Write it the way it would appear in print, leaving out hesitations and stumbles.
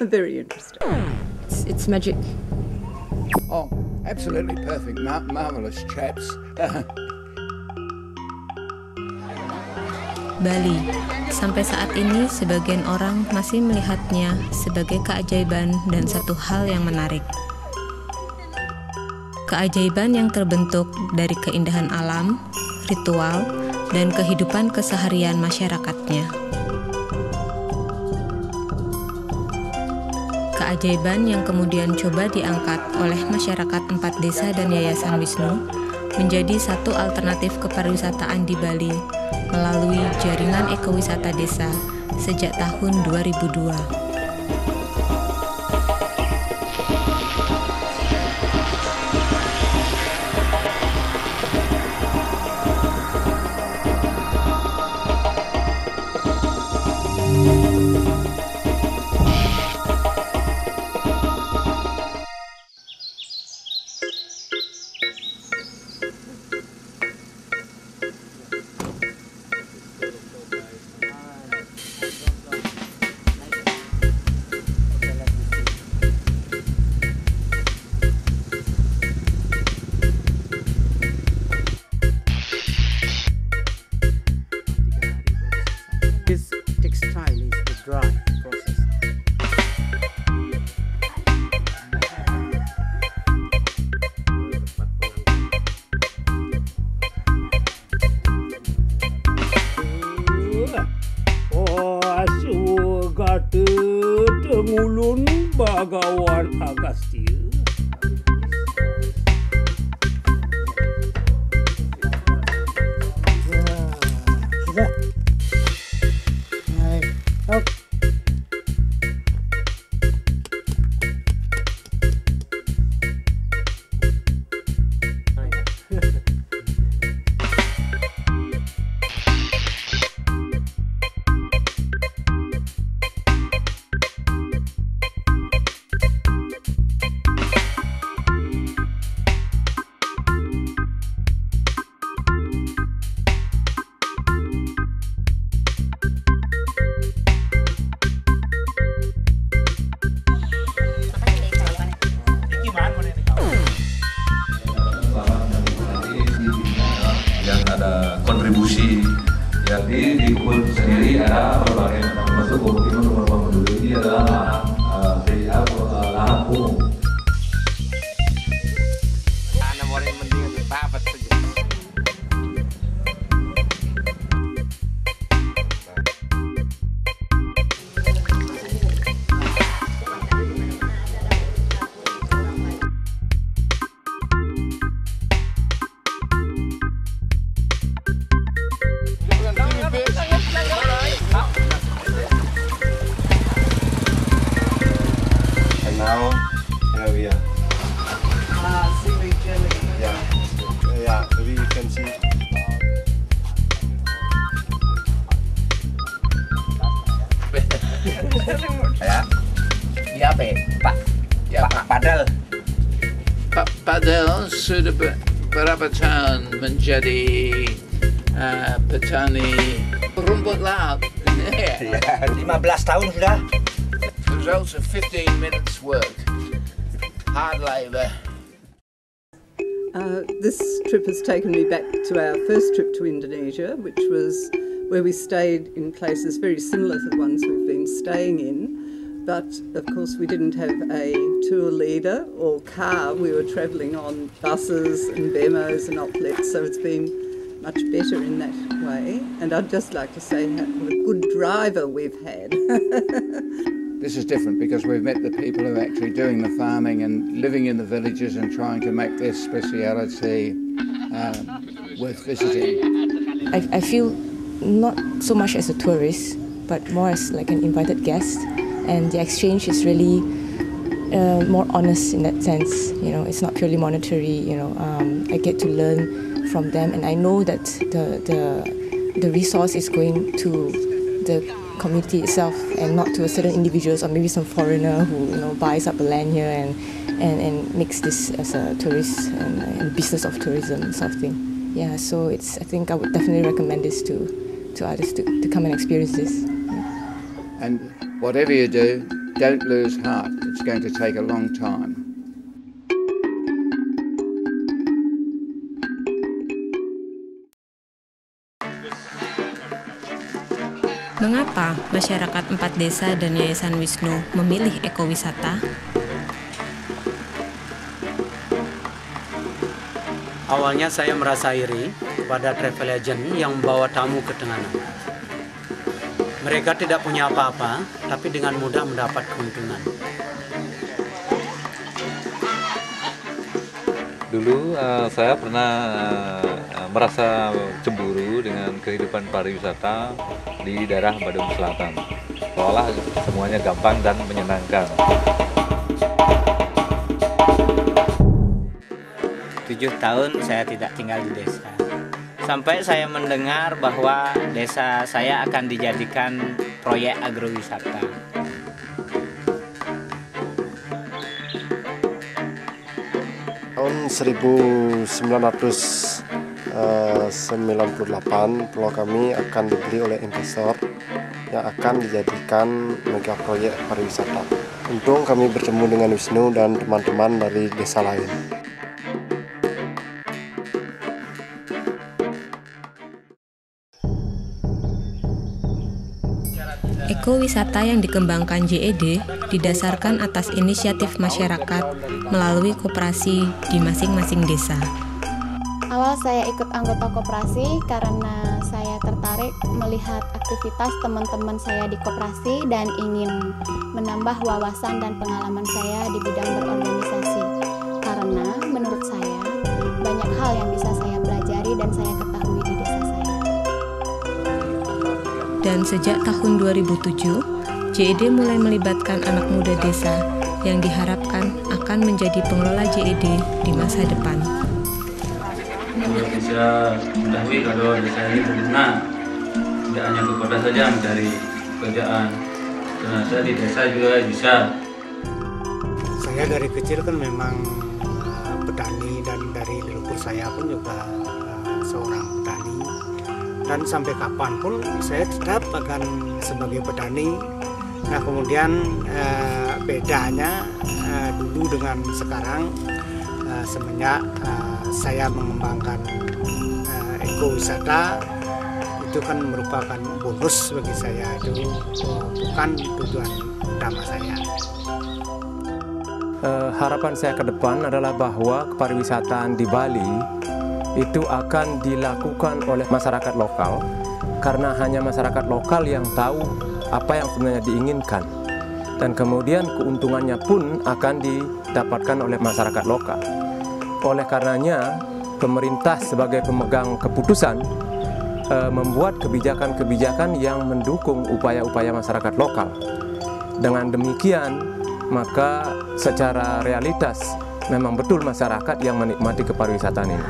Very interesting. It's magic. Oh, absolutely perfect. Marvelous chaps. Bali. Sampai saat ini sebagian orang masih melihatnya sebagai keajaiban dan satu hal yang menarik. Keajaiban yang terbentuk dari keindahan alam, ritual, dan kehidupan keseharian masyarakatnya. Keajaiban yang kemudian coba diangkat oleh masyarakat 4 desa dan Yayasan Wisnu menjadi satu alternatif kepariwisataan di Bali melalui jaringan ekowisata desa sejak tahun 2002. This textile is the dry process. Oh, asyugat tengulun Bagawan Agastya. Sudah. Up. Yang ada kontribusi yang di Ubud sendiri ada berbagai termasuk pemukiman rumah penduduk ini adalah lahan umum. Now, here we are. Seaweed jelly. Yeah, maybe you can see. Ya, ya apa ya, Pak? Ya, Pak Padel. Pak Padel sudah berapa tahun menjadi petani rumput laut? Ya, 15 tahun sudah. The results of 15 minutes work, hard labour. This trip has taken me back to our first trip to Indonesia, which was where we stayed in places very similar to the ones we've been staying in. But of course we didn't have a tour leader or car. We were travelling on buses and BMOs and oplets, so it's been much better in that way. And I'd just like to say what a good driver we've had. This is different because we've met the people who are actually doing the farming and living in the villages and trying to make their speciality worth visiting. I feel not so much as a tourist, but more as like an invited guest, and the exchange is really more honest in that sense. You know, it's not purely monetary. You know, I get to learn from them, and I know that the resource is going to the community itself and not to a certain individuals or maybe some foreigner who buys up the land here and makes this as a tourist and business of tourism sort of thing. Yeah, so I think I would definitely recommend this to others to come and experience this. And whatever you do, don't lose heart. It's going to take a long time. Mengapa masyarakat 4 desa dan Yayasan Wisnu memilih ekowisata? Awalnya saya merasa iri kepada travel agent yang membawa tamu ke Tenganan. Mereka tidak punya apa-apa, tapi dengan mudah mendapat keuntungan. Dulu saya pernah merasa cemburu dengan kehidupan pariwisata di daerah Badung Selatan. Seolah semuanya gampang dan menyenangkan. 7 tahun saya tidak tinggal di desa. Sampai saya mendengar bahwa desa saya akan dijadikan proyek agrowisata. Tahun 1998 pulau kami akan dibeli oleh investor yang akan dijadikan mega proyek pariwisata. Untung kami bertemu dengan Wisnu dan teman-teman dari desa lain. Ekowisata yang dikembangkan JED didasarkan atas inisiatif masyarakat melalui koperasi di masing-masing desa. Awal saya ikut anggota koperasi karena saya tertarik melihat aktivitas teman-teman saya di koperasi dan ingin menambah wawasan dan pengalaman saya di bidang berorganisasi. Karena menurut saya banyak hal yang bisa saya pelajari dan saya ketahui di desa saya. Dan sejak tahun 2007, JED mulai melibatkan anak muda desa yang diharapkan akan menjadi pengelola JED di masa depan. Untuk bisa mengetahui kalau desa ini berguna, tidak hanya ke kota saja mencari pekerjaan, ternyata di desa juga bisa. Saya dari kecil kan memang petani dan dari leluhur saya pun juga seorang petani. Dan sampai kapanpun saya tetap akan sebagai petani. Nah kemudian bedanya dulu dengan sekarang semenjak saya mengembangkan ekowisata itu kan merupakan bonus bagi saya, itu bukan tujuan utama saya. Harapan saya ke depan adalah bahwa kepariwisataan di Bali itu akan dilakukan oleh masyarakat lokal, karena hanya masyarakat lokal yang tahu apa yang sebenarnya diinginkan, dan kemudian keuntungannya pun akan didapatkan oleh masyarakat lokal. Oleh karenanya pemerintah sebagai pemegang keputusan membuat kebijakan-kebijakan yang mendukung upaya-upaya masyarakat lokal. Dengan demikian maka secara realitas memang betul masyarakat yang menikmati kepariwisataan ini.